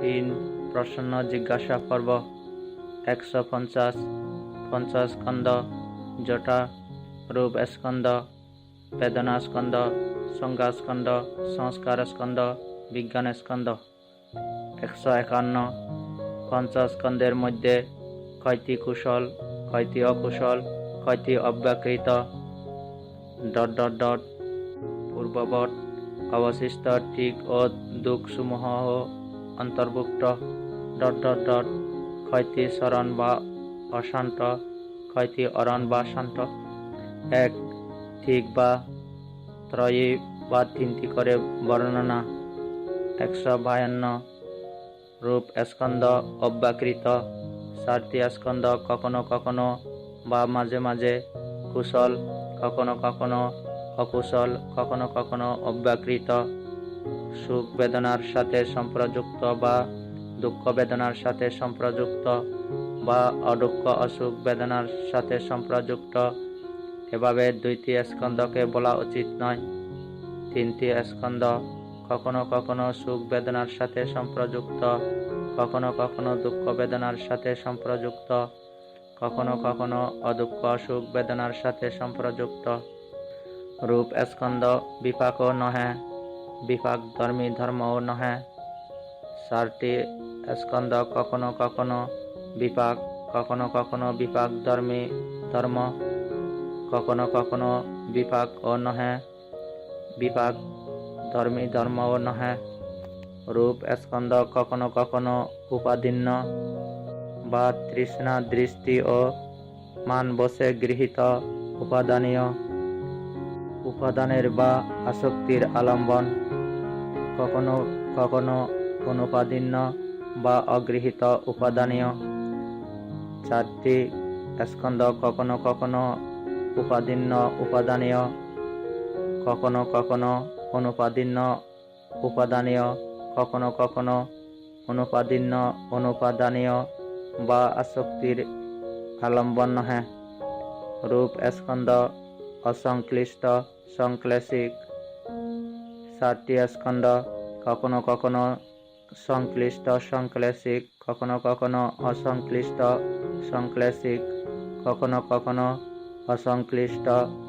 3 প্রসন্ন জিজ্ঞাসা পর্ব 150 50 স্কন্ধ জটা রূপ স্কন্ধ বেদনা স্কন্ধ সংজ্ঞা স্কন্ধ সংস্কার স্কন্ধ বিজ্ঞান স্কন্ধ 151 পঞ্চস্কন্ধের মধ্যে কয়টি কুশল কয়টি অকুশল কয়টি অব্যকৃত ... পূর্ববৎ অবশিষ্ট ঠিক ও দুঃখসমূহ অন্তর্ভুক্ত ... কয়টি শরণ বা অশান্ত কয়টি অরণ বা শান্ত 1 ঠিক বা ত্রয়ী বা 3টি করে বর্ণনা 152 রূপ স্কন্ধ অব্যকৃত 4টি স্কন্ধ কখনো কখনো বা মাঝে মাঝে কুশল কখনো কখনো অকুশল কখনো কখনো অব্যকৃত সুখ বেদনার সাথে সম্পর্কযুক্ত বা দুঃখ বেদনার সাথে সম্পর্কযুক্ত বা অদুঃখ অসুখ বেদনার সাথে সম্পর্কযুক্ত এভাবে 2টি স্কন্ধকে বলা উচিত নয় 3টি স্কন্ধ কখনো কখনো সুখ বেদনার সাথে সম্পর্কযুক্ত কখনো কখনো দুঃখ বেদনার সাথে সম্পর্কযুক্ত কখনো কখনো অদুঃখ অসুখ বেদনার সাথে সম্পর্কযুক্ত রূপ স্কন্ধ বিপাকও নহে বিপাক ধর্মী ধর্মও নহে 4টি স্কন্ধ কখনো কখনো বিপাক কখনো কখনো বিপাক ধর্মী ধর্ম কখনো কখনো বিপাক ও নহে বিপাক ধর্মী ধর্মও নহে রূপ স্কন্ধ কখনো কখনো উপাদীন্য বা তৃষ্ণা দৃষ্টি ও মান বশে গৃহীত উপাদানীয় উপাদানের বা আসক্তির আলম্বন কখনো কখনো অনুপাদীন্য বা অগৃহীত উপাদানীয় 4টি স্কন্ধ কখনো কখনো উপাদীন্য উপাদানীয় কখনো কখনো অনুপাদীন্য উপাদানীয় কখনো কখনো অনুপাদীন্য অনুপাদানীয় বা আসক্তির আলম্বন নহে রূপ স্কন্ধ অসংশ্লিষ্ট সংশ্লেষিক 4টি স্কন্ধ কখনো কখনো সংশ্লিষ্ট সংশ্লেষিক কখনো কখনো অসংশ্লিষ্ট সংশ্লেষিক কখনো কখনো অসংশ্লিষ্ট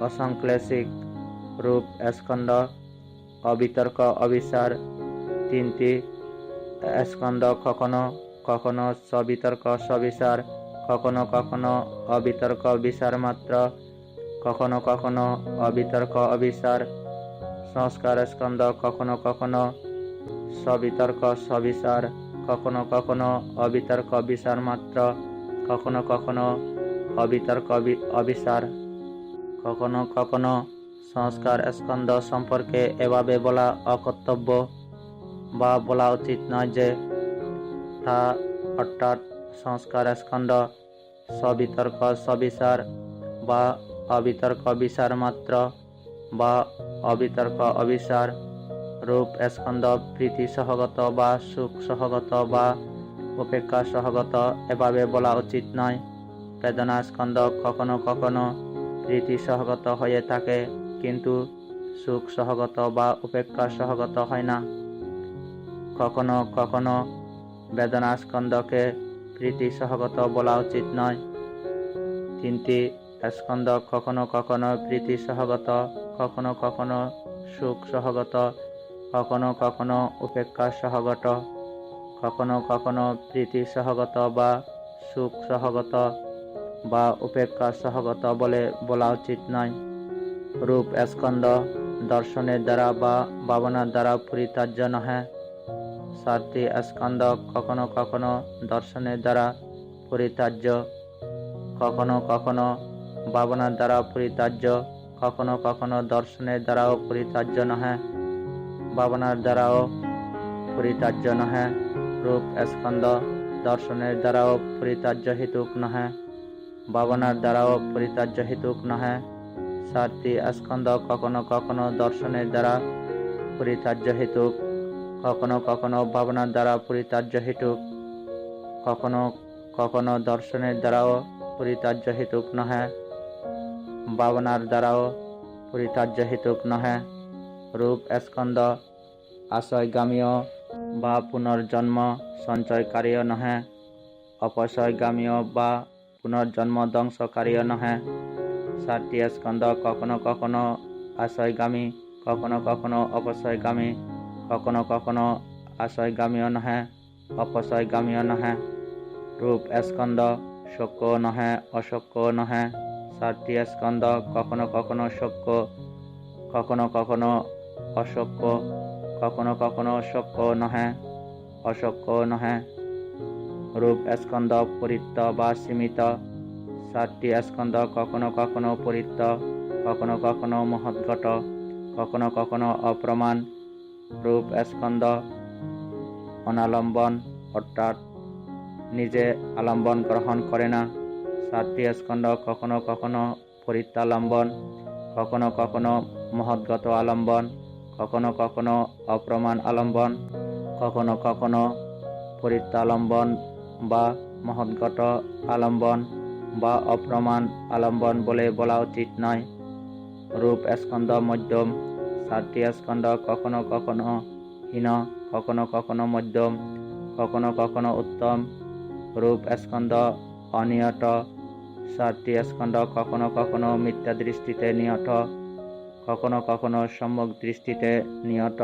অসংশ্লেষিক রূপ স্কন্ধ অবিতর্ক অবিচার 3টি স্কন্ধ কখনো কখনো সবিতর্ক সবিচার কখনো কখনো অবিতর্ক বিচার মাত্র কখনো কখনো অবিতর্ক অবিচার সংস্কার স্কন্ধ কখনো কখনো সবিতর্ক সবিচার কখনো কখনো অবিতর্ক বিচার মাত্র কখনো কখনো অবিতর্ক অবিচার কখনো কখনো সংস্কার স্কন্ধ সম্পর্কে এভাবে বলা অকর্তব্য বা বলা উচিত নয় যে তা অর্থাৎ সংস্কার স্কন্ধ সবিতর্ক সবিচার বা অবিতর্ক বিচার মাত্র বা অবিতর্ক অবিচার রূপ স্কন্ধ প্রীতি সহগত বা সুখ সহগত বা উপেক্ষা সহগত এভাবে বলা উচিত নয় বেদনা স্কন্ধ কখনো কখনো প্রীতি সহগত হয়ে থাকে কিন্তু সুখ সহগত বা উপেক্ষা সহগত হয় না কখনো কখনো বেদনা স্কন্ধকে প্রীতি সহগত বলা উচিত নয় 3টি স্কন্ধ কখনো কখনো প্রীতি সহগত কখনো কখনো সুখ সহগত কখনো কখনো উপেক্ষা সহগত কখনো কখনো প্রীতি সহগত বা সুখ সহগত বা উপেক্ষা সহগত বলে বলা উচিত নয় রূপ স্কন্ধ দর্শনের দ্বারা বা ভাবনার দ্বারা পরিত্যাজ্য নহে 4টি স্কন্ধ কখনো কখনো দর্শনের দ্বারা পরিত্যাজ্য কখনো কখনো ভাবনার দ্বারা পরিত্যাজ্য কখনো কখনো দর্শনের দ্বারাও পরিত্যাজ্য নহে ভাবনার দ্বারাও পরিত্যাজ্য নহে রূপ স্কন্ধ দর্শনের দ্বারাও পরিত্যাজ্য হেতুক নহে ভাবনার দ্বারাও পরিত্যাজ্য হেতুক নহে 4টি স্কন্ধ কখনো কখনো দর্শনের দ্বারা পরিত্যাজ্য হেতুক কখনো কখনো ভাবনার দ্বারা পরিত্যাজ্য হেতুক কখনো কখনো দর্শনের দ্বারাও পরিত্যাজ্য হেতুক নহে ভাবনার দ্বারাও পরিত্যাজ্য হেতুক নহে রূপ স্কন্ধ আশয়গামীয় বা পুনর্জন্ম সঞ্চয়কারীও নহে, অপচয়গামীও বা পুনর্জন্ম ধ্বংসকারীও নহে। 7টি স্কন্ধ কখনো কখনো আশয়গামী, কখনো কখনো অপচয়গামী, কখনো কখনো আশয়গামীও নহে, অপচয়গামীও নহে। রূপ স্কন্ধ শক্য নহে, অশক্য নহে। 7টি স্কন্ধ কখনো কখনো শক্য, কখনো কখনো অশক্য, কখনো কখনো শক্য নহে, অশক্য নহে। রূপ স্কন্ধ পরিত্য বা সীমিত। 7টি স্কন্ধ কখনো কখনো পরিত্য, কখনো কখনো মহৎঘট, কখনো কখনো অপ্রমাণ। রূপ স্কন্ধ অনালম্বন, অর্থাৎ নিজে আলম্বন গ্রহণ করে না। 7টি স্কন্ধ কখনো কখনো পরিত্যালম্বন, কখনো কখনো মহৎগত আলম্বন, কখনো কখনো অপ্রমাণ আলম্বন, কখনো কখনো পরিত্যালম্বন বা মহৎগত আলম্বন বা অপ্রমাণ আলম্বন বলে বলা উচিত নয়। রূপ স্কন্ধ মধ্যম। 7টি স্কন্ধ কখনো কখনো হীন, কখনো কখনো মধ্যম, কখনো কখনো উত্তম। রূপ স্কন্ধ অনিয়ত। 7টি স্কন্ধ কখনো কখনো মিথ্যা দৃষ্টিতে নিয়ত, কখনো কখনো সম্যক দৃষ্টিতে নিয়ত,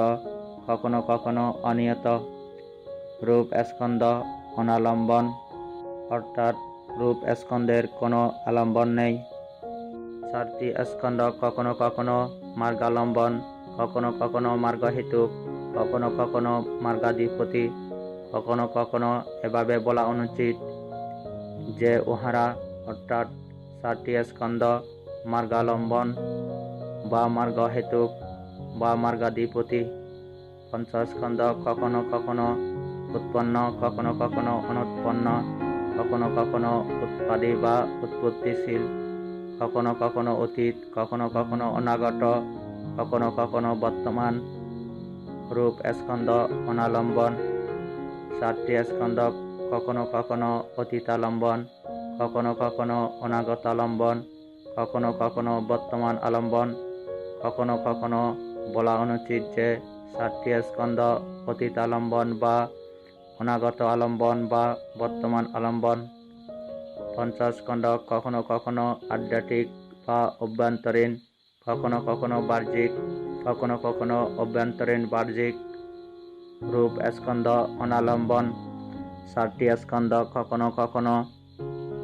কখনো কখনো অনিয়ত। রূপ স্কন্ধ অনালম্বন, অর্থাৎ রূপ স্কন্ধের কোনো আলম্বন নেই। 4টি স্কন্ধ কখনো কখনো মার্গালম্বন, কখনো কখনো মার্গহেতুক, কখনো কখনো মার্গাধিপতি। কখনো কখনো এভাবে বলা অনুচিত যে উহারা, অর্থাৎ 4টি স্কন্ধ মার্গালম্বন বা মার্গহেতুক বা মার্গাধিপতি। পঞ্চস্কন্ধ কখনো কখনো উৎপন্ন, কখনো কখনো অনুৎপন্ন, কখনো কখনো উৎপাদী বা উৎপত্তিশীল, কখনো কখনো অতীত, কখনো কখনো অনাগত, কখনো কখনো বর্তমান। রূপ স্কন্ধ অনালম্বন। 7টি স্কন্ধ কখনো কখনো অতীতালম্বন, কখনো কখনো অনাগতালম্বন, কখনো কখনো বর্তমান আলম্বন। কখনো কখনো বলা অনুচিত যে 7টি স্কন্ধ অতীতালম্বন বা অনাগত আলম্বন বা বর্তমান আলম্বন। পঞ্চস্কন্ধ কখনো কখনো আধ্যাত্মিক বা অভ্যন্তরীণ, কখনো কখনো বাহ্যিক, কখনো কখনো অভ্যন্তরীণ বাহ্যিক। রূপ স্কন্ধ অনালম্বন। 7টি স্কন্ধ কখনো কখনো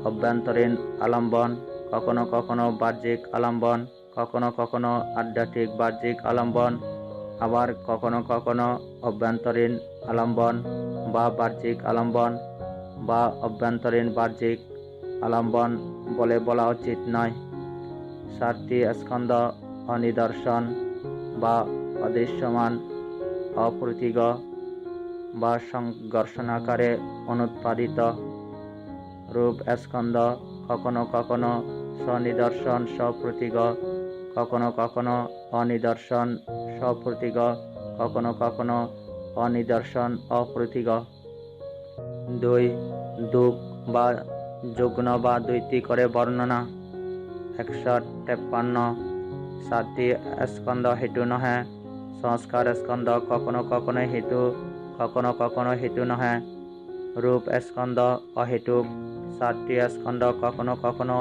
অভ্যন্তরীণ আলম্বন, কখনো কখনো বাহ্যিক আলম্বন, কখনো কখনো আধ্যাত্মিক বাহ্যিক আলম্বন, আবার কখনো কখনো অভ্যন্তরীণ আলম্বন বা বাহ্যিক আলম্বন বা অভ্যন্তরীণ বাহ্যিক আলম্বন বলে বলা উচিত নয়। 7টি স্কন্ধ অনিদর্শন বা অদৃশ্যমান, অপ্রতীগ বা সংঘর্ষণাকারে অনুৎপাদিত। রূপ স্কন্ধ কখনো কখনো স্বনিদর্শন স্বপ্রতীগ, কখনো কখনো অনিদর্শন স্বপ্রতীগ, কখনো কখনো অনিদর্শন অপ্রতীগ। 2. দুঃখ বা যুগ্ন বা দ্বৈতী করে বর্ণনা। 153। 7টি স্কন্ধ হেতু নহে। সংস্কার স্কন্ধ কখনো কখনো হেতু, কখনো কখনো হেতু নহে। রূপ স্কন্ধ অহেতুক। 7টি স্কন্ধ কখনো কখনো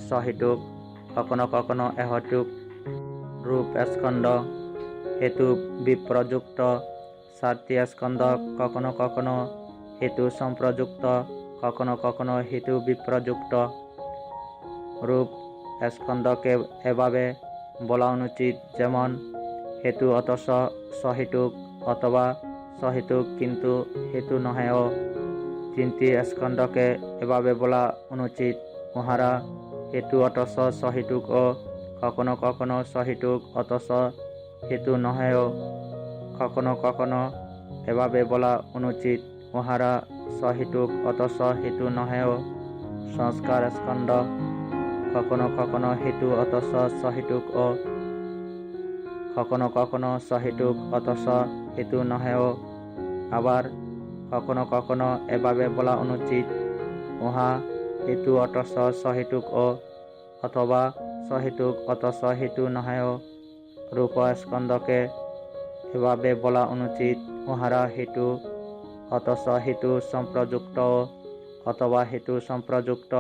সহেতুক, কখনো কখনো অহেতুক। রূপ স্কন্ধ হেতু বিপ্রযুক্ত। 7টি স্কন্ধ কখনো কখনো হেতু সম্প্রযুক্ত, কখনো কখনো হেতু বিপ্রযুক্ত। রূপ স্কন্ধকে এভাবে বলা অনুচিত যেমন হেতু অথচ সহেতুক, অথবা সহেতুক কিন্তু হেতু নহেও। 3টি স্কন্ধকে এভাবে বলা অনুচিত উহারা হেতু অথচ সহেতুক ও কখনো কখনো সহেতুক অথচ হেতু নহেও। কখনো কখনো এভাবে বলা অনুচিত উহারা সহেতুক অথচ হেতু নহেও। সংস্কার স্কন্ধ কখনো কখনো হেতু অথচ সহেতুক ও কখনো কখনো সহেতুক অথচ হেতু নহেও। আবার কখনো কখনো এভাবে বলা অনুচিত উহা হেতু অথচ সহেতুক ও অথবা সহেতুক অথচ হেতু নহেও। রূপ স্কন্ধকে এভাবে বলা অনুচিত উহারা হেতু অথচ হেতু সম্প্রযুক্ত অথবা হেতু সম্প্রযুক্ত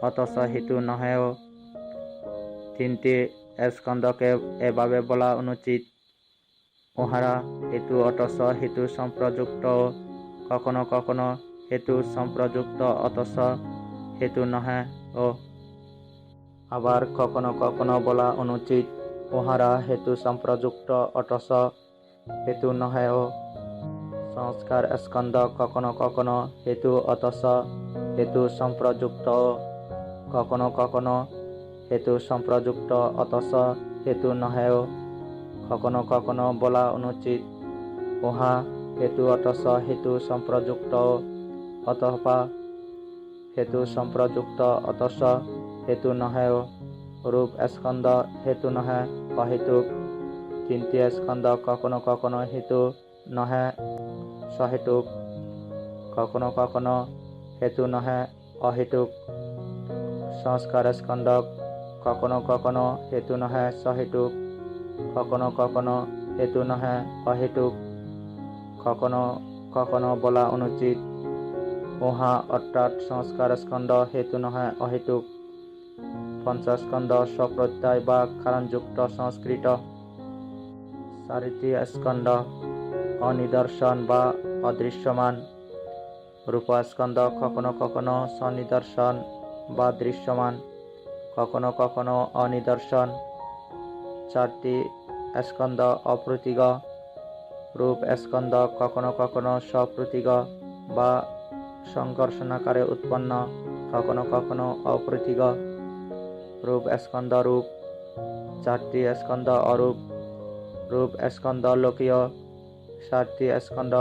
অথচ হেতু নহেও। তিনটি স্কন্ধকে এভাবে বলা অনুচিত। উহারা হেতু অথচ হেতু সম্প্রযুক্ত, কখনো কখনো হেতু সম্প্রযুক্ত অথচ হেতু নহে ও। আবার কখনো কখনো বলা অনুচিত, উহারা হেতু সম্প্রযুক্ত অথচ হেতু নহে ও। সংস্কার স্কন্ধ কখনো কখনো হেতু অথচ হেতু সম্প্রযুক্ত, কখনো কখনো হেতু সম্প্রযুক্ত অথচ হেতু নহে ও। কখনো কখনো বলা অনুচিত, উহা হেতু অথচ হেতু সম্প্রযুক্ত অথবা হেতু সম্প্রযুক্ত অথচ হেতু নহে ও। রূপ স্কন্ধ হেতু নহে অহেতুক। তিনটি স্কন্ধ কখনো কখনো হেতু নহে সহেতুক, কখনো কখনো হেতু নহে অহেতুক। সংস্কার স্কন্ধ কখনো কখনো হেতু নহে সহেতুক, কখনো কখনো হেতু নহে অহেতুক। কখনো কখনো বলা অনুচিত, উহা অর্থাৎ সংস্কার স্কন্ধ হেতু নহে অহেতুক। পঞ্চস্কন্ধ স্বপ্রত্যয় বা কারণযুক্ত সংস্কৃত। চারিটি স্কন্ধ অনিদর্শন বা অদৃশ্যমান। রূপস্কন্ধ কখনো কখনো সনিদর্শন বা দৃশ্যমান, কখনো কখনো অনিদর্শন। চারটি স্কন্ধ অপ্রতীক। রূপ স্কন্ধ কখনো কখনো সপ্রতীক বা সংঘর্ষণাকারে উৎপন্ন, কখনো কখনো অপ্রতীক। রূপ স্কন্ধ রূপ। চারটি স্কন্ধ অরূপ। রূপ স্কন্ধ লোকীয়। চারটি স্কন্ধ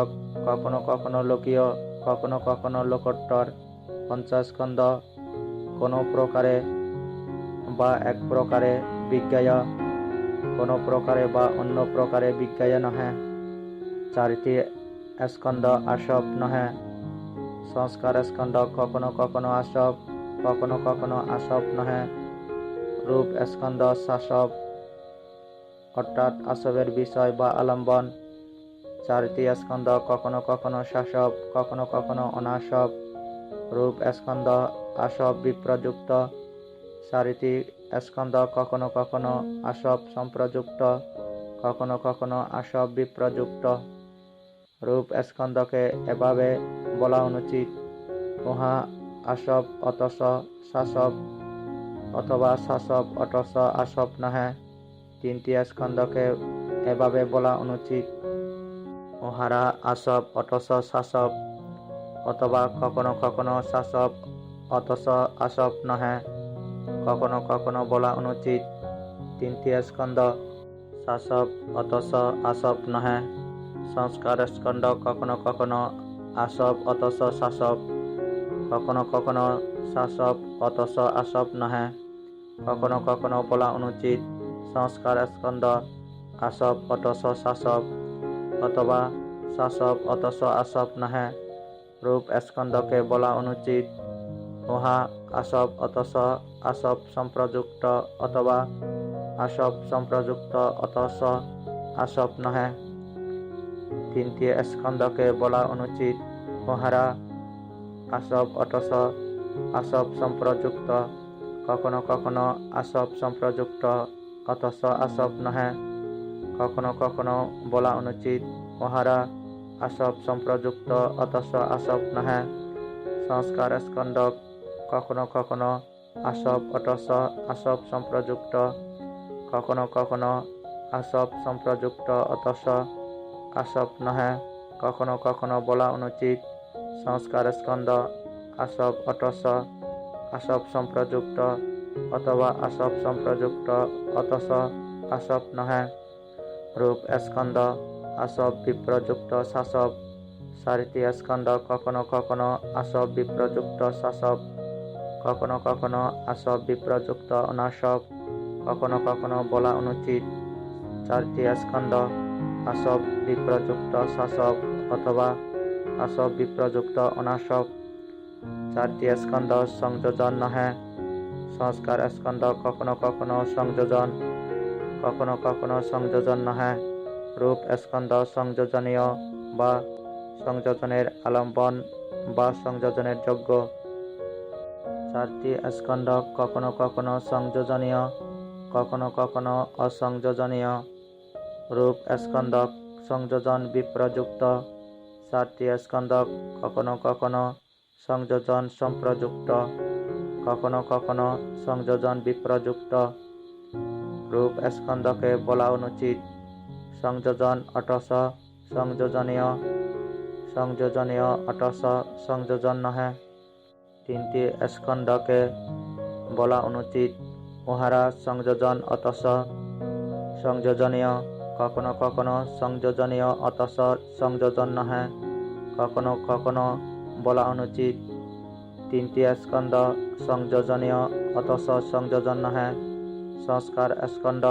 কখনো কখনো লোকীয়, কখনো কখনো লোকোত্তর। পঞ্চস্কন্ধ কোনো প্রকারে বা এক প্রকারে বিজ্ঞেয়, কোনো প্রকারে বা অন্য প্রকারে বিজ্ঞেয় নহে। চারিটি স্কন্ধ আসব নহে। সংস্কার স্কন্ধ কখনো কখনো আসব, কখনো কখনো আসব নহে। রূপ স্কন্ধ শাসব, অর্থাৎ আসবের বিষয় বা আলম্বন। চারিটি স্কন্ধ কখনো কখনো শাসব, কখনো কখনো অনাসব। রূপ স্কন্ধ আসব বিপ্রযুক্ত। চারিটি স্কন্ধ কখনো কখনো আসব সম্প্রযুক্ত, কখনো কখনো আসব বিপ্রযুক্ত। রূপ স্কন্ধকে এভাবে বলা অনুচিত, উহা আসব অথচ শাসব অথবা শাসব অথচ আসব নহে। তিনটি স্কন্ধকে এভাবে বলা অনুচিত, উহারা আসব অথচ শাসব অথবা কখনো কখনো শাসব অথচ আসব নহে। কখনো কখনো বলা অনুচিত, তিনটি স্কন্ধ শাসব অথচ আসব নহে। সংস্কার স্কন্ধ কখনো কখনো আসব অথচ শাসব, কখনো কখনো শাসব অথচ আসব নহে। কখনো কখনো বলা অনুচিত, সংস্কার স্কন্ধ আসব অথচ শাসব অথবা শাসব অথচ আসব নহে। রূপ স্কন্ধকে বলা অনুচিত, উহা আসব অথচ আসব সম্প্রযুক্ত অথবা আসব সম্প্রযুক্ত অথচ আসব নহে। তিনটি স্কন্ধকে বলা অনুচিত, উহারা আসব অথচ আসব সম্প্রযুক্ত, কখনো কখনো আসব সম্প্রযুক্ত অথচ আসব নহে। কখনো কখনো বলা অনুচিত, উহারা আসব সম্প্রযুক্ত অথচ আসব নহে। সংস্কার স্কন্ধ কখনো কখনো আসব অথচ আসব সম্প্রযুক্ত, কখনো কখনো আসব সম্প্রযুক্ত অথচ আসব নহে। কখনো কখনো বলা অনুচিত, সংস্কার স্কন্ধ আসব অথচ আসব সম্প্রযুক্ত অথবা আসব সম্প্রযুক্ত অথচ আসব নহে। রূপ স্কন্ধ আসব বিপ্রযুক্ত শাসব। চারিটি স্কন্ধ কখনো কখনো আসব বিপ্রযুক্ত শাসব, কখনো কখনো আসব বিপ্রযুক্ত অনাসব। কখনো কখনো বলা অনুচিত, চারটি স্কন্ধ আসব বিপ্রযুক্ত শাসব অথবা আসব বিপ্রযুক্ত অনাসব। চারটি স্কন্ধ সংযোজন নহে। সংস্কার স্কন্ধ কখনো কখনো সংযোজন, কখনো কখনো সংযোজন নহে। রূপ স্কন্ধ সংযোজনীয় বা সংযোজনের আলম্বন বা সংযোজনের যোগ্য। 4টি স্কন্ধ কখনো কখনো সংযোজনীয়, কখনো কখনো অসংযোজনীয়। রূপ স্কন্ধক সংযোজন বিপ্রযুক্ত। 4টি স্কন্ধক কখনো কখনো সংযোজন সম্প্রযুক্ত, কখনো কখনো সংযোজন বিপ্রযুক্ত। রূপ স্কন্ধকে বলা অনুচিত সংযোজন অটস সংযোজনীয়, সংযোজনীয় অটস সংযোজন নহে। 3টি স্কন্ধকে বলা অনুচিত উহারা সংযোজন অটস সংযোজনীয়, কখনো কখনো সংযোজনীয় অটস সংযোজন নহে। কখনো কখনো বলা অনুচিত 3টি স্কন্ধ সংযোজনীয় অটস সংযোজন নহে। সংস্কার স্কন্ধ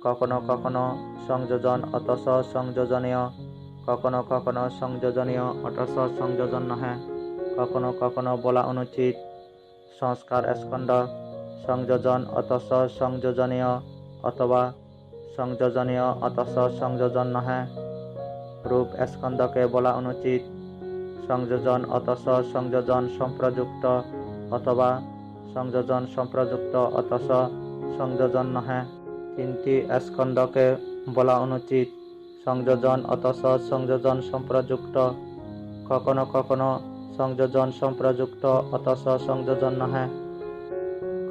কখনো কখনো সংযোজন অটস সংযোজনীয়, কখনো কখনো সংযোজনীয় অটস সংযোজন নহে। কখনো কখনো বলা অনুচিত সংস্কার স্কন্ধ সংযোজন অটস সংযোজনীয় অথবা সংযোজনীয় অটস সংযোজন নহে। রূপ স্কন্ধকে বলা অনুচিত সংযোজন অটস সংযোজন সম্প্রযুক্ত অথবা সংযোজন সম্প্রযুক্ত অটস সংযোজন নহে। 3টি স্কন্ধকে বলা অনুচিত সংযোজন অটস সংযোজন সম্প্রযুক্ত, কখনো কখনো সংযোজন সম্প্রযুক্ত অটস সংযোজন নহে।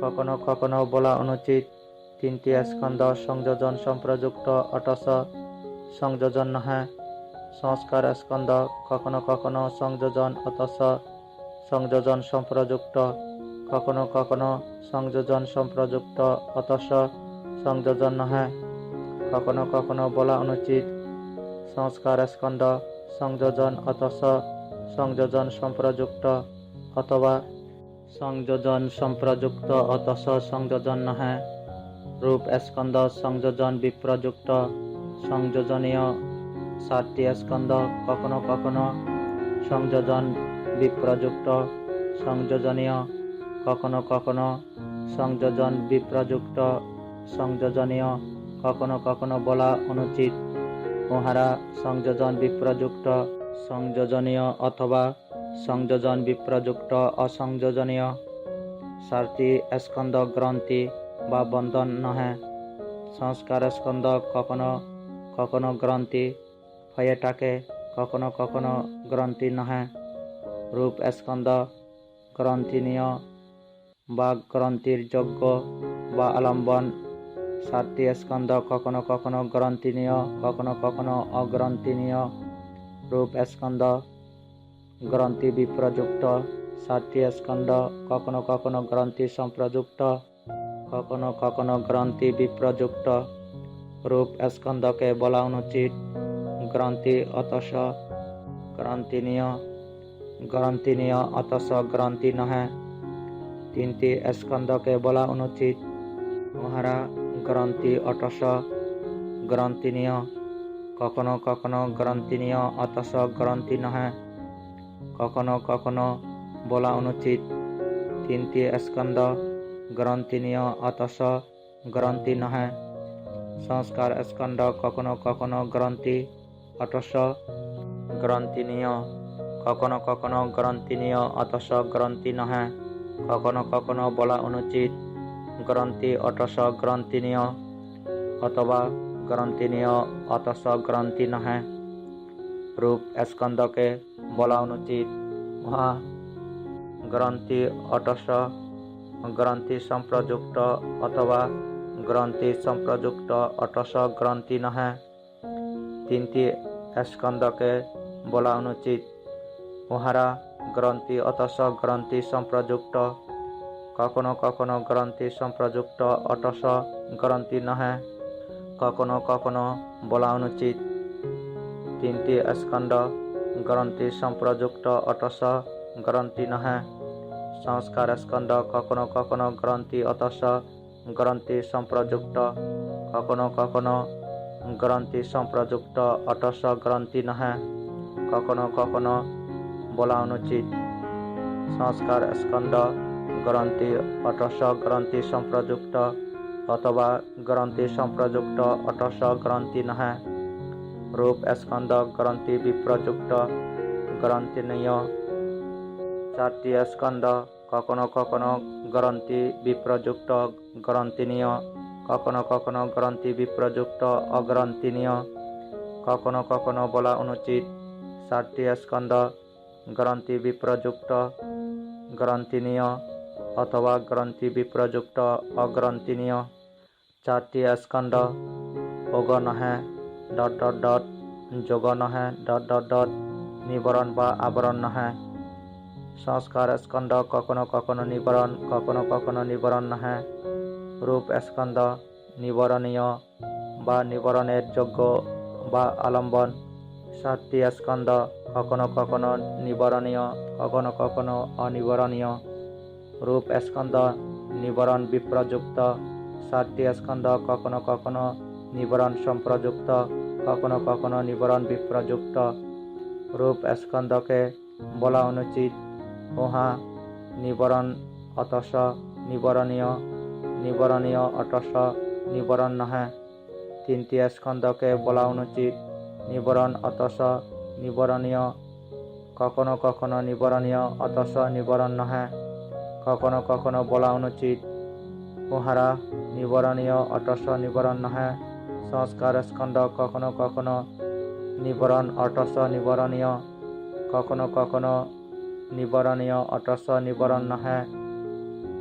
কখনো কখনো বলা অনুচিত 3টি স্কন্ধ সংযোজন সম্প্রযুক্ত অটস সংযোজন নহে। সংস্কার স্কন্ধ কখনো কখনো সংযোজন অটস সংযোজন সম্প্রযুক্ত, কখনো কখনো সংযোজন সম্প্রযুক্ত অটস সংযোজন নহে। কখনো কখনো বলা অনুচিত সংস্কার স্কন্ধ সংযোজন অটস সংযোজন সম্প্রযুক্ত অথবা সংযোজন সম্প্রযুক্ত অটস সংযোজন নহে। রূপ স্কন্ধ সংযোজন বিপ্রযুক্ত সংযোজনীয়। 4টি স্কন্ধ কখনো কখনো সংযোজন বিপ্রযুক্ত সংযোজনীয়, কখনো কখনো সংযোজন বিপ্রযুক্ত সংযোজনীয়। কখনো কখনো বলা অনুচিত উহারা সংযোজন বিপ্রযুক্ত সংযোজনীয় অথবা সংযোজন বিপ্রযুক্ত অসংযোজনীয়। 4টি স্কন্ধ গ্রন্থি বা বন্ধন নহে। সংস্কার স্কন্ধ কখনো কখনো গ্রন্থি হয়ে থাকে, কখনো কখনো গ্রন্থি নহে। রূপ স্কন্ধ গ্রন্থিনীয় বা গ্রন্থির যোগ্য বা আলম্বন। 4টি স্কন্ধ কখনো কখনো গ্রন্থিনীয়, কখনো কখনো অগ্রন্থিনীয়। রূপ স্কন্ধ গ্রন্থি বিপ্রযুক্ত। 4টি স্কন্ধ কখনো কখনো গ্রন্থি সম্প্রযুক্ত, কখনো কখনো গ্রন্থি বিপ্রযুক্ত। রূপ স্কন্ধকে বলা অনুচিত গ্রন্থি অটস গ্রন্থিনীয়, গ্রন্থিনীয় অটস গ্রন্থি নহে। 3টি স্কন্ধকে বলা অনুচিত উহারা গ্রন্থি অটস গ্রন্থিনীয়, কখনো কখনো গ্রন্থিনীয় অটস গ্রন্থি নহে। কখনো কখনো বলা অনুচিত 3টি স্কন্ধ গ্রন্থিনীয় অটস গ্রন্থি নহে। সংস্কার স্কন্ধ কখনো কখনো গ্রন্থি অটস গ্রন্থিনীয়, কখনো কখনো গ্রন্থিনীয় অটস গ্রন্থি নহে। কখনো কখনো বলা অনুচিত গ্রন্থি অটস গ্রন্থিনীয় অথবা গ্রন্থিনীয় অটস গ্রন্থি নহে। রূপ স্কন্ধকে বলা অনুচিত উহা গ্রন্থি অটস গ্রন্থি সম্প্রযুক্ত অথবা গ্রন্থি সম্প্রযুক্ত অটস গ্রন্থি নহে। 3টি স্কন্ধকে বলা অনুচিত উহারা গ্রন্থি অটস গ্রন্থি সম্প্রযুক্ত, কখনো কখনো গ্রন্থি সম্প্রযুক্ত অটস গ্রন্থি নহে। কখনো কখনো বলা অনুচিত 3টি স্কন্ধ গ্রন্থি সম্প্রযুক্ত অটস গ্রন্থি নহে। সংস্কার স্কন্ধ কখনো কখনো গ্রন্থি অটস গ্রন্থি সম্প্রযুক্ত, কখনো কখনো গ্রন্থি সম্প্রযুক্ত অটস গ্রন্থি নহে। কখনো কখনো বলা অনুচিত সংস্কার স্কন্ধ গ্রন্থি অটস গ্রন্থি সম্প্রযুক্ত অথবা গ্রন্থি সম্প্রযুক্ত অটস গ্রন্থি নহে। রূপ স্কন্ধ গ্রন্থি বিপ্রযুক্ত গ্রন্থিনীয়। 4টি স্কন্ধ, কখনো কখনো গ্রন্থি বিপ্রযুক্ত গ্রন্থিনীয়, কখনো কখনো গ্রন্থি বিপ্রযুক্ত অগ্রন্থিনীয়। কখনো কখনো বলা অনুচিত 4টি স্কন্ধ গ্রন্থি বিপ্রযুক্ত গ্রন্থিনীয় অথবা গ্রন্থি বিপ্রযুক্ত অগ্রন্থিনীয়। 4টি স্কন্ধ ওগ নহে ... যোগ নহে ... নিবরণ বা আবরণ নহে। সংস্কার স্কন্ধ কখনো কখনো নিবরণ, কখনো কখনো নিবরণ নহে। রূপ স্কন্ধ নিবরণীয় বা নিবরণের যোগ্য বা আলম্বন। 7টি স্কন্ধ কখনো কখনো নিবরণীয়, কখনো কখনো অনিবরণীয়। রূপ স্কন্ধ নিবরণ বিপ্রযুক্ত। 7টি স্কন্ধ কখনো কখনো নিবরণ সম্প্রযুক্ত, কখনো কখনো নিবরণ বিপ্রযুক্ত। রূপ স্কন্ধকে বলা অনুচিত উহা নিবরণ অতস নিবরণীয়, নিবরণীয় অতস নিবরণ নহে। 3টি স্কন্ধকে বলা অনুচিত নিবরণ অতস নিবরণীয়, কখনো কখনো নিবরণীয় অতস নিবরণ নহে। কখনো কখনো বলা অনুচিত উহারা নিবরণীয় অতস নিবরণ নহে। সংস্কার স্কন্ধ কখনো কখনো নিবরণ অতস নিবরণীয়, কখনো কখনো নিবরণীয় অতস নিবরণ নহে।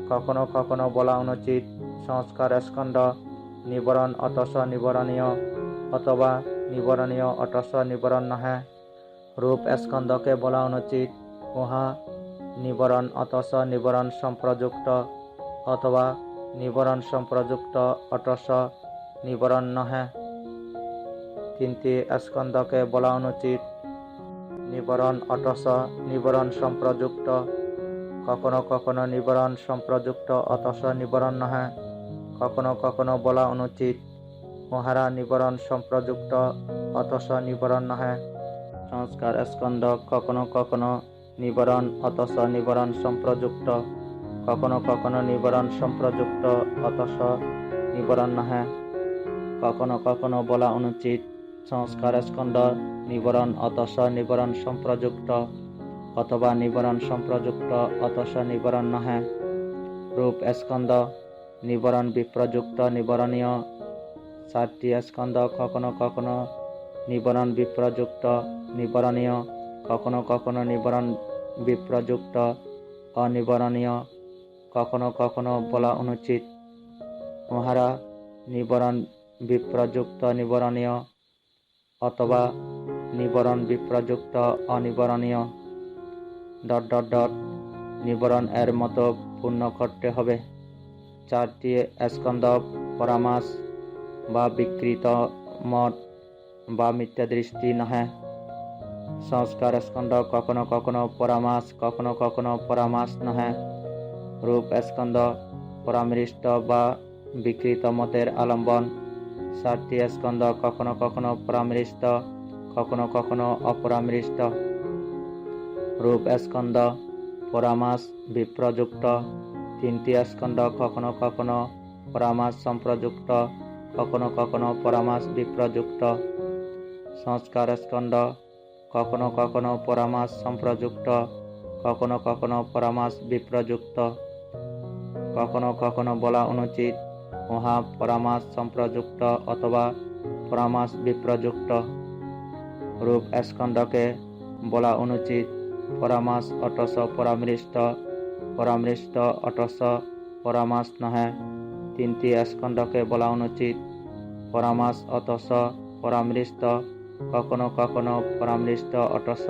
কখনো কখনো বলা অনুচিত সংস্কার স্কন্ধ নিবরণ অতস নিবরণীয় অথবা নিবরণীয় অতস নিবরণ নহে। রূপ স্কন্ধকে বলা অনুচিত উহা নিবরণ অতস নিবরণ সম্প্রযুক্ত অথবা নিবরণ সম্প্রযুক্ত অতস নিবরণ নহে। 3টি স্কন্ধকে বলা অনুচিত নিবরণ অতস নিবরণ সম্প্রযুক্ত, কখনো কখনো নিবরণ সম্প্রযুক্ত অতস নিবরণ নহে। কখনো কখনো বলা অনুচিত উহারা নিবরণ সম্প্রযুক্ত অতস নিবরণ নহে। সংস্কার স্কন্ধ কখনো কখনো নিবরণ অতস নিবরণ সম্প্রযুক্ত, কখনো কখনো নিবরণ সম্প্রযুক্ত অতস নিবরণ নহে। কখনো কখনো বলা অনুচিত সংস্কার স্কন্ধ নিবরণ অতস নিবরণ সম্প্রযুক্ত অথবা নিবরণ সম্প্রযুক্ত অতস নিবরণ নহে। রূপ স্কন্ধ নিবরণ বিপ্রযুক্ত নিবরণীয়। 4টি স্কন্ধ কখনো কখনো নিবরণ বিপ্রযুক্ত নিবরণীয়, কখনো কখনো নিবরণ বিপ্রযুক্ত অনিবরণীয়। কখনো কখনো বলা অনুচিত উহারা নিবরণ বিপ্রযুক্ত নিবরণীয় অথবা নিবরণ বিপ্রযুক্ত অনিবরণীয়... নিবরণ এর মতো পূর্ণ করতে হবে। 4টি স্কন্ধ পরামাস বা বিকৃত মত বা মিথ্যা দৃষ্টি নহে। সংস্কার স্কন্ধ কখনো কখনো পরামাস, কখনো কখনো পরামাস নহে। রূপ স্কন্ধ পরামৃষ্ট বা বিকৃত মতের আলম্বন। 7টি স্কন্ধ কখনো কখনো পরামৃষ্ট, কখনো কখনো অপরামৃষ্ট। রূপ স্কন্ধ পরামাস বিপ্রযুক্ত। 3টি স্কন্ধ কখনো কখনো পরামাস সম্প্রযুক্ত, কখনো কখনো পরামাস বিপ্রযুক্ত। সংস্কার স্কন্ধ কখনো কখনো পরামাস সম্প্রযুক্ত, কখনো কখনো পরামাস বিপ্রযুক্ত। কখনো কখনো বলা অনুচিত উহা পরামাস সম্প্রযুক্ত অথবা পরামাস বিপ্রযুক্ত। রূপ স্কন্ধকে বলা অনুচিত পরামাস অতস পরামৃষ্ট, পরামৃষ্ট অতস পরামাস নহে। 3টি স্কন্ধকে বলা অনুচিত পরামাস অতস পরামৃষ্ট, কখনো কখনো পরামৃষ্ট অতস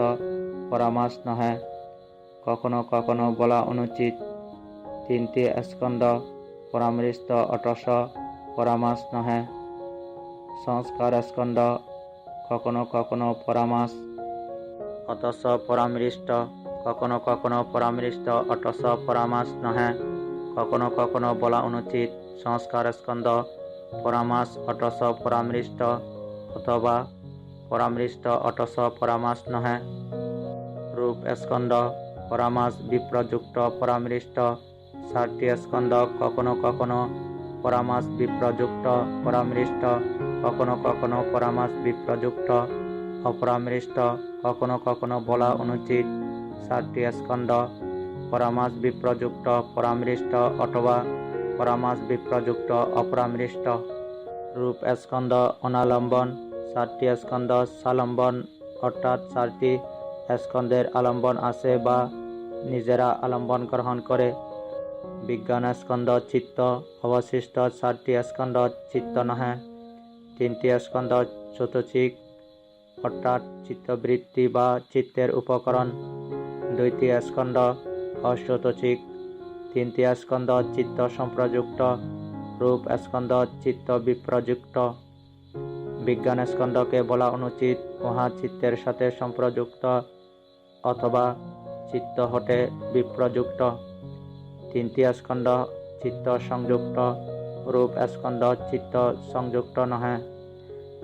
পরামাস নহে। কখনো কখনো বলা অনুচিত 3টি স্কন্ধ পরামৃষ্ট অতস পরামাস নহে। সংস্কার স্কন্ধ কখনো কখনো পরামাস অতস পরামৃষ্ট, কখনো কখনো পরামৃষ্ট অতস পরামাস নহে। কখনো কখনো বলা অনুচিত সংস্কার স্কন্ধ পরামাস অতস পরামৃষ্ট অথবা পরামৃষ্ট অতস পরামাস নহে। রূপ স্কন্ধ পরামাস বিপ্রযুক্ত পরামৃষ্ট। 7টি স্কন্ধ কখনো কখনো পরামাস বিপ্রযুক্ত পরামৃষ্ট, কখনো কখনো পরামাস বিপ্রযুক্ত অপরামৃষ্ট, কখনো কখনো বলা অনুচিত। 4টি স্কন্ধ পরামাস বিপ্রযুক্ত পরামৃষ্ট অথবা পরামাস বিপ্রযুক্ত অপরামৃষ্ট। রূপ স্কন্ধ অনালম্বন। 4টি স্কন্ধ সালম্বন, অর্থাৎ 4টি স্কন্ধের আলম্বন আছে বা নিজেরা আলম্বন গ্রহণ করে। বিজ্ঞান স্কন্ধ চিত্ত। অবশিষ্ট 4টি স্কন্ধ চিত্ত নহে। 3টি স্কন্ধ চতুচিক, অর্থাৎ চিত্তবৃত্তি বা চিত্তের উপকরণ। 2টি স্কন্ধ অচতুচিক। 3টি স্কন্ধ চিত্ত সম্প্রযুক্ত। রূপ স্কন্ধ চিত্ত বিপ্রযুক্ত। বিজ্ঞান স্কন্ধকে বলা অনুচিত, উহা চিত্তের সাথে সম্প্রযুক্ত অথবা চিত্ত হতে বিপ্রযুক্ত। 3টি স্কন্ধ চিত্ত সংযুক্ত। রূপ স্কন্ধ চিত্ত সংযুক্ত নহে।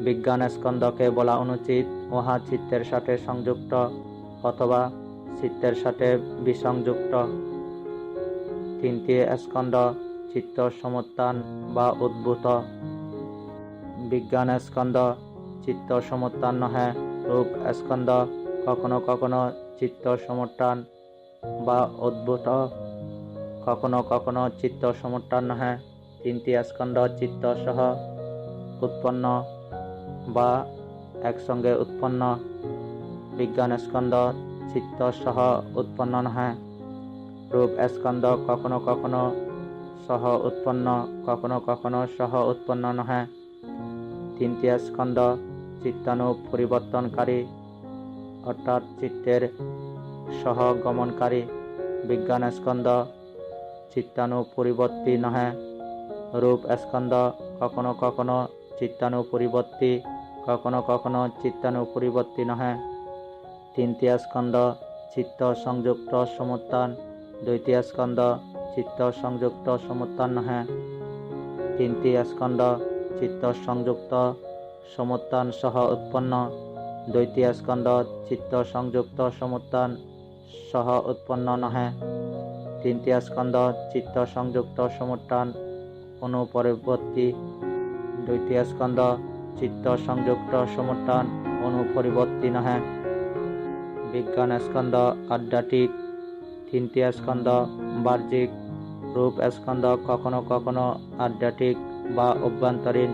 বিজ্ঞান স্কন্ধকে বলা অনুচিত, উহা চিত্তের সাথে সংযুক্ত অথবা চিত্তের সাথে বিসংযুক্ত। 3টি স্কন্ধ চিত্ত সমুত্থান বা উদ্ভূত। বিজ্ঞান স্কন্ধ চিত্ত সমুত্থান নহে। রূপ স্কন্ধ কখনো কখনো চিত্ত সমুত্থান বা উদ্ভূত, কখনো কখনো চিত্ত সমুত্থান নহে। 3টি স্কন্ধ চিত্ত সহ উৎপন্ন বা একসঙ্গে উৎপন্ন। বিজ্ঞান স্কন্ধ চিত্ত সহ উৎপন্ন নহে। রূপ স্কন্ধ কখনো কখনো সহ উৎপন্ন, কখনো কখনো সহ উৎপন্ন নহে। 3টি স্কন্ধ চিত্তানু পরিবর্তনকারী, অর্থাৎ চিত্তের সহ গমনকারী। বিজ্ঞান স্কন্ধ চিত্তানু পরিবর্তী নহে। রূপ স্কন্ধ কখনো কখনো চিত্তানু পরিবর্তী, কখনো কখনো চিত্তানু পরিবর্তী নহে। 3টি স্কন্ধ চিত্ত সংযুক্ত সমুত্থান। 2টি স্কন্ধ চিত্ত সংযুক্ত সমুত্থান নহে। 3টি স্কন্ধ চিত্ত সংযুক্ত সমুত্থান সহ উৎপন্ন। 2টি স্কন্ধ চিত্ত সংযুক্ত সমুত্থান সহ উৎপন্ন নহে। 3টি স্কন্ধ চিত্ত সংযুক্ত সমুত্থান অনুপরিবর্তী। 2টি স্কন্ধ চিত্ত সংযুক্ত সমুত্থান অনুপরিবর্তী নহে। বিজ্ঞান স্কন্ধ আধ্যাত্মিক। 3টি স্কন্ধ বাহ্যিক। রূপ স্কন্ধ কখনো কখনো আধ্যাত্মিক বা অভ্যন্তরীণ,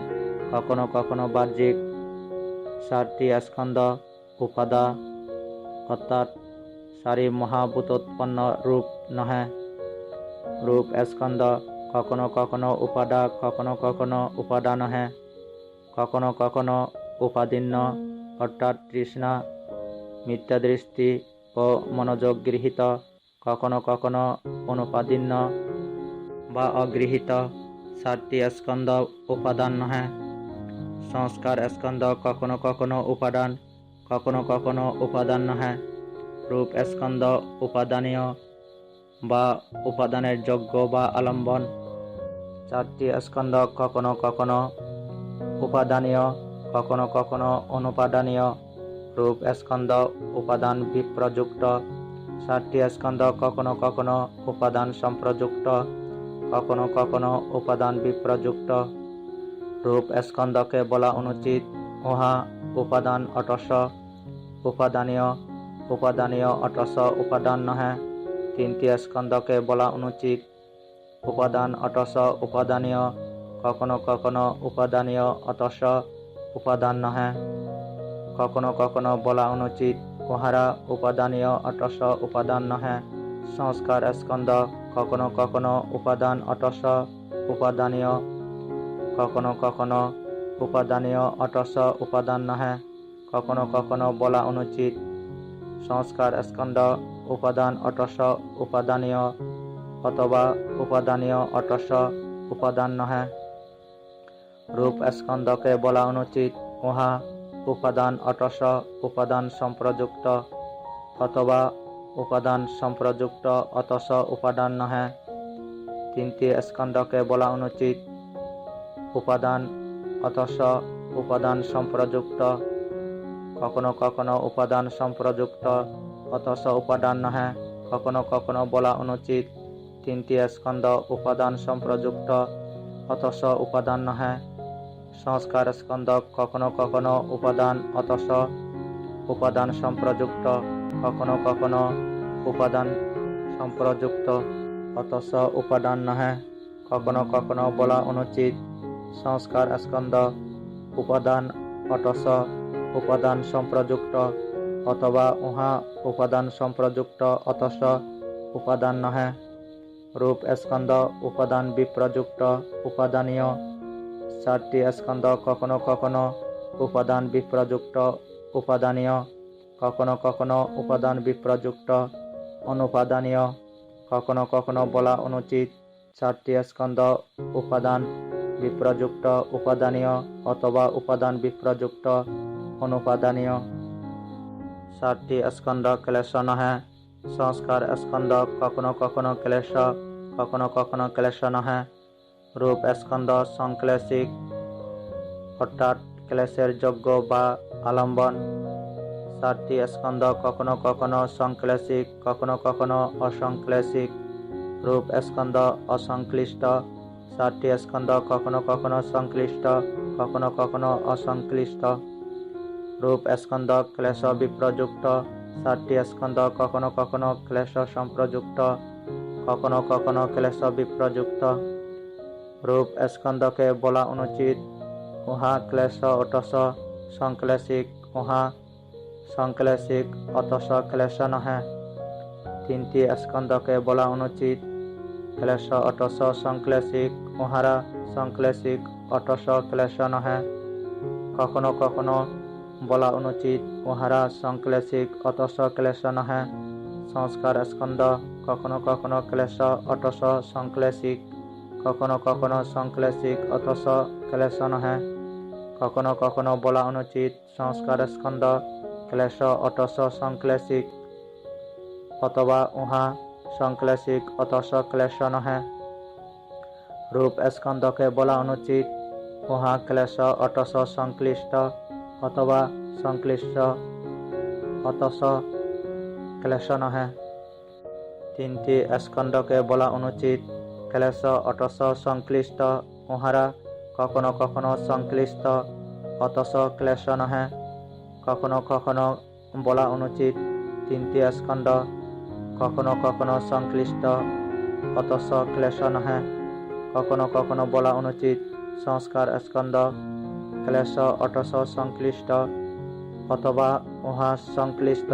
কখনো কখনো বাহ্যিক। 4টি স্কন্ধ উপাদা, অর্থাৎ 4 মহাভূতোৎপন্ন রূপ নহে। রূপ স্কন্ধ কখনো কখনো উপাদা, কখনো কখনো উপাদা নহে। কখনো কখনো উপাদীন্য, অর্থাৎ তৃষ্ণা, মিথ্যাদৃষ্টি ও মনোযোগ গৃহীত, কখনো কখনো অনুপাদীন্য বা অগৃহীত। 4টি স্কন্ধ উপাদান নহে। সংস্কার স্কন্ধ কখনো কখনো উপাদান, কখনো কখনো উপাদান নহে। রূপ স্কন্ধ উপাদানীয় বা উপাদানের যোগ্য বা আলম্বন। 4টি স্কন্ধ কখনো কখনো উপাদানীয়, কখনো কখনো অনুপাদানীয়। রূপ স্কন্ধ উপাদান বিপ্রযুক্ত। 4টি স্কন্ধ কখনো কখনো উপাদান সম্প্রযুক্ত, কখনো কখনো উপাদান বিপ্রযুক্ত। রূপ স্কন্ধকে বলা অনুচিত, উহা উপাদান অথচ উপাদানীয়, উপাদানীয় অথচ উপাদান নহে। 3টি স্কন্ধকে বলা অনুচিত, উপাদান অথচ উপাদানীয়, কখনো কখনো উপাদানীয় অথচ উপাদান নহে। কখনো কখনো বলা অনুচিত, উহারা উপাদানীয় অথচ উপাদান নহে। সংস্কার স্কন্ধ কখনো কখনো উপাদান অথচ উপাদানীয়, কখনো কখনো উপাদানীয় অথচ উপাদান নহে। কখনো কখনো বলা অনুচিত, সংস্কার স্কন্ধ উপাদান অথচ উপাদানীয় অথবা উপাদানীয় অথচ উপাদান নহে। রূপ স্কন্ধকে বলা অনুচিত, উহা উপাদান অথচ উপাদান সম্প্রযুক্ত অথবা উপাদান সম্প্রযুক্ত অথচ উপাদান নহে। 3টি স্কন্ধকে বলা অনুচিত, উপাদান অথচ উপাদান সম্প্রযুক্ত, কখনো কখনো উপাদান সম্প্রযুক্ত অথচ উপাদান নহে। কখনো কখনো বলা অনুচিত, 3টি স্কন্ধ উপাদান সম্প্রযুক্ত অথচ উপাদান নহে। সংস্কার স্কন্ধ কখনো কখনো উপাদান অথচ উপাদান সম্প্রযুক্ত, কখনো কখনো উপাদান সম্প্রযুক্ত অথচ উপাদান নহে। কখনো কখনো বলা অনুচিত সংস্কার স্কন্ধ উপাদান অথচ উপাদান সম্প্রযুক্ত, অথবা উহা উপাদান সম্প্রযুক্ত অথচ উপাদান নহে। রূপ স্কন্ধ উপাদান বিপ্রযুক্ত উপাদানীয়। চারটি স্কন্ধ কখনো কখনো উপাদান বিপ্রযুক্ত উপাদানীয়, কখনো কখনো উপাদান বিপ্রযুক্ত অনুপাদানীয়। কখনো কখনো বলা অনুচিত চারটি স্কন্ধ উপাদান বিপ্রযুক্ত উপাদানীয় অথবা উপাদান বিপ্রযুক্ত অনুপাদানীয়। চারটি স্কন্ধ ক্লেশ নহে। সংস্কার স্কন্ধ কখনো কখনো ক্লেশ, কখনো কখনো ক্লেশ নহে। রূপ স্কন্ধ সংক্লেশিক, অর্থাৎ ক্লেশের যোগ্য বা আলম্বন। চারটি স্কন্ধ কখনো কখনো সংক্লেশিক, কখনো কখনো অসংক্লেশিক। রূপ স্কন্ধ অসংক্লিষ্ট। চারটি স্কন্ধ কখনো কখনো সংক্লিষ্ট, কখনো কখনো অসংক্লিষ্ট। রূপ স্কন্ধ ক্লেশ বিপ্রযুক্ত। চারটি স্কন্ধ কখনো কখনো ক্লেশ সম্প্রযুক্ত, কখনো কখনো ক্লেশ বিপ্রযুক্ত। রূপ স্কন্ধকে বলা অনুচিত উহা ক্লেশ অথচ সংক্লেশিক, উহা সংক্লেশিক অথচ ক্লেশ নহে। তিনটি স্কন্ধকে বলা অনুচিত ক্লেশ অথচ সংক্লেশিক, উহারা সংক্লেশিক অথচ ক্লেশ নহে। কখনো কখনো বলা অনুচিত উহারা সংক্লেশিক অথচ ক্লেশ নহে। সংস্কার স্কন্ধ কখনো কখনো ক্লেশ অথচ সংক্লেশিক, কখনো কখনো সংক্লেশিক অথচ ক্লেশ নহে। কখনো কখনো বলা অনুচিত সংস্কার স্কন্ধ ক্লেশ অথচ সংক্লেশিক, অথবা উহা সংক্লেশিক অথচ ক্লেশ নহে। রূপ স্কন্ধকে বলা অনুচিত উহা ক্লেশ অথচ সংক্লিষ্ট, অথবা সংক্লিষ্ট অথচ ক্লেশ নহে। তিনটি স্কন্ধকে বলা অনুচিত ক্লেশ অথচ সংক্লিষ্ট, উহারা কখনো কখনো সংক্লিষ্ট অথচ ক্লেশ নহে। কখনো কখনো বলা অনুচিত তিনটি স্কন্ধ কখনো কখনো সংক্লিষ্ট অথচ ক্লেশ নহে। কখনো কখনো বলা অনুচিত সংস্কার স্কন্ধ ক্লেশ অথচ সংক্লিষ্ট, অথবা উহা সংক্লিষ্ট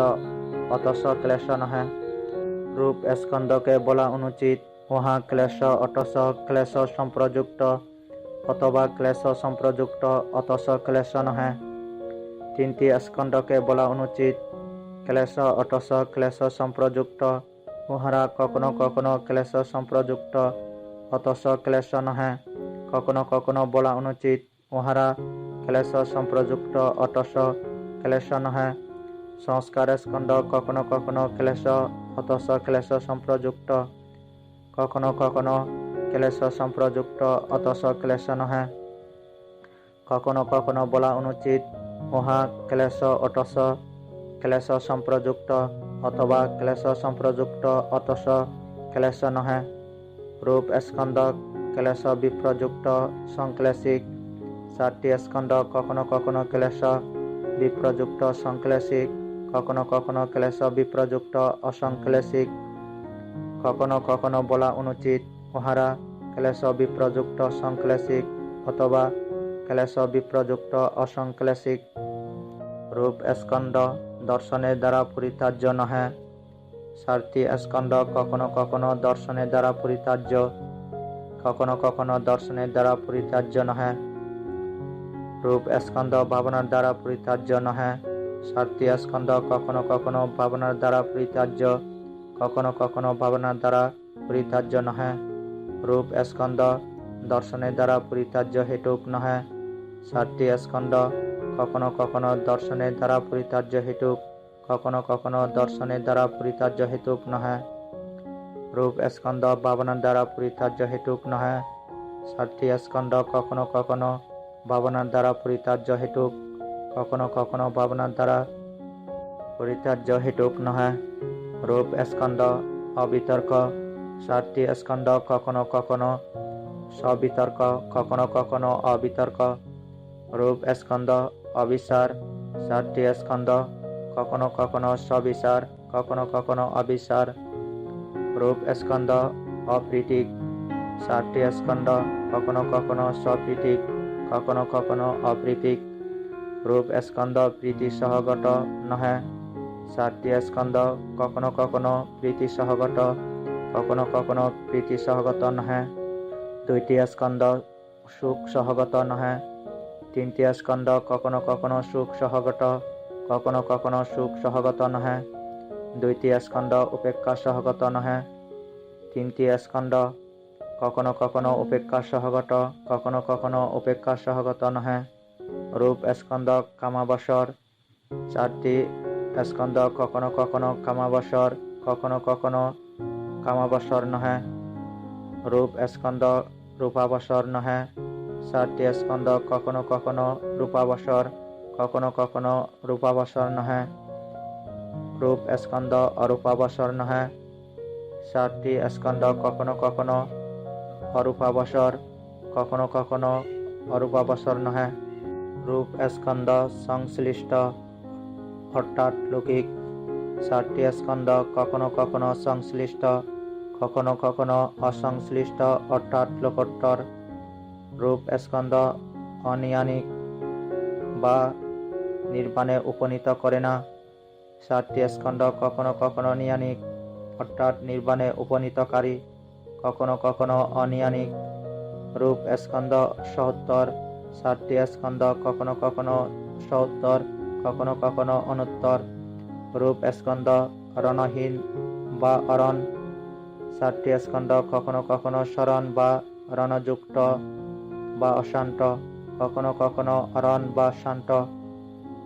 অথচ ক্লেশ নহে। রূপ স্কন্ধকে বলা অনুচিত উহা ক্লেশ অথচ ক্লেশ সম্প্রযুক্ত, অথবা ক্লেশ সম্প্রযুক্ত অথচ ক্লেশ নহে। তিনটি স্কন্ধকে বলা অনুচিত ক্লেশ অথচ ক্লেশ সম্প্রযুক্ত, উহারা কখনো কখনো ক্লেশ সম্প্রযুক্ত অথচ ক্লেশ নহে। কখনো কখনো বলা অনুচিত উহারা ক্লেশ সম্প্রযুক্ত অথচ ক্লেশ নহে। সংস্কার স্কন্ধ কখনো কখনো ক্লেশ অথচ ক্লেশ সম্প্রযুক্ত, কখনো কখনো ক্লেশ সম্প্রযুক্ত অথচ ক্লেশ নহে। কখনো কখনো বলা অনুচিত উহা ক্লেশ অথচ ক্লেশ সম্প্রযুক্ত, অথবা ক্লেশ সম্প্রযুক্ত অথচ ক্লেশ নহে। রূপ স্কন্ধ ক্লেশ বিপ্রযুক্ত সংক্লেশিক। চারটি স্কন্ধ কখনো কখনো ক্লেশ বিপ্রযুক্ত সংক্লেশিক, কখনো কখনো ক্লেশ বিপ্রযুক্ত অসংক্লেশিক। কখনো কখনো বলা অনুচিত উহারা ক্লেশ বিপ্রযুক্ত সংক্লেশিক, অথবা ক্লেশ বিপ্রযুক্ত অসংক্লেশিক। রূপ স্কন্ধ দর্শনের দ্বারা পরিত্যাজ্য নহে। চারটি স্কন্ধ কখনো কখনো দর্শনের দ্বারা পরিত্যাজ্য, কখনো কখনো দর্শনের দ্বারা পরিত্যাজ্য নহে। রূপ স্কন্ধ ভাবনার দ্বারা পরিত্যাজ্য নহে। চারটি স্কন্ধ কখনো কখনো ভাবনার দ্বারা পরিত্যাজ্য, কখনো কখনো ভাবনার দ্বারা পরিত্যাজ্য নহে। রূপ স্কন্ধ দর্শনের দ্বারা পরিত্যাজ্য হেতুক নহে। চারটি স্কন্ধ কখনো কখনো দর্শনের দ্বারা পরিত্যাজ্য হেতুক, কখনো কখনো দর্শনের দ্বারা পরিত্যাজ্য হেতুক নহে। রূপ স্কন্ধ ভাবনার দ্বারা পরিত্যাজ্য হেতুক নহে। চারটি স্কন্ধ কখনো কখনো ভাবনার দ্বারা পরিত্যাজ্য হেতুক, কখনো কখনো ভাবনার দ্বারা পরিত্যাজ্য হেতুক নহে। রূপ স্কন্ধ অবিতর্ক। চারটি স্কন্ধ কখনো কখনো সবিতর্ক, কখনো কখনো অবিতর্ক। রূপ স্কন্ধ অবিচার, 4টি স্কন্ধ, কখনো কখনো সবিচার, কখনো কখনো অবিচার। রূপ স্কন্ধ অপ্রীতিক, 4টি স্কন্ধ, কখনো কখনো সপ্রীতিক, কখনো কখনো অপ্রীতিক। রূপ স্কন্ধ প্রীতি সহগত নহে, 4টি স্কন্ধ, কখনো কখনো প্রীতি সহগত, কখনো কখনো প্রীতি সহগত নহে। 2টি স্কন্ধ সুখ সহগত নহে, 3টি স্কন্ধ, কখনো কখনো সুখ সহগত, কখনো কখনো সুখ সহগত নহে। 2টি স্কন্ধ উপেক্ষা সহগত নহে, 3টি স্কন্ধ, কখনো কখনো উপেক্ষা সহগত, কখনো কখনো উপেক্ষা সহগত নহে। রূপ স্কন্ধ কামাবসর, 4টি স্কন্ধ, কখনো কখনো কামাবসর, কখনো কখনো কামাবসর নহে। রূপ স্কন্ধ রূপাবসর নহে, 4টি স্কন্ধ, কখনো কখনো রূপাবসর, কখনো কখনো রূপাবসর নহে। রূপ স্কন্ধ অরূপাবসর নহে, 4টি স্কন্ধ, কখনো কখনো অরূপাবসর, কখনো কখনো অরূপাবসর নহে। রূপ স্কন্ধ সংশ্লিষ্ট অর্থাৎ লৌকিক, 4টি স্কন্ধ, কখনো কখনো সংশ্লিষ্ট, কখনো কখনো অসংশ্লিষ্ট অর্থাৎ লোকোত্তর। রূপ স্কন্ধ অনিয়ানিক বা নির্বাণে উপনীত করে না, 4টি স্কন্ধ, কখনো কখনো নিয়ানিক অর্থাৎ নির্বাণে উপনীতকারী, কখনো কখনো অনিয়ানিক। রূপ স্কন্ধ সহোত্তর, 4টি স্কন্ধ, কখনো কখনো সহোত্তর, কখনো কখনো অনুত্তর। রূপ স্কন্ধ রণহীন বা অরণ, 4টি স্কন্ধ, কখনো কখনো স্মরণ বা রণযুক্ত বা অশান্ত, কখনো কখনো অরণ বা শান্ত।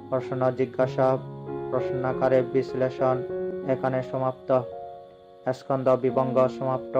প্রশ্ন জিজ্ঞাসা প্রশ্নাকারে বিশ্লেষণ এখানে সমাপ্ত। স্কন্ধ বিভঙ্গ সমাপ্ত।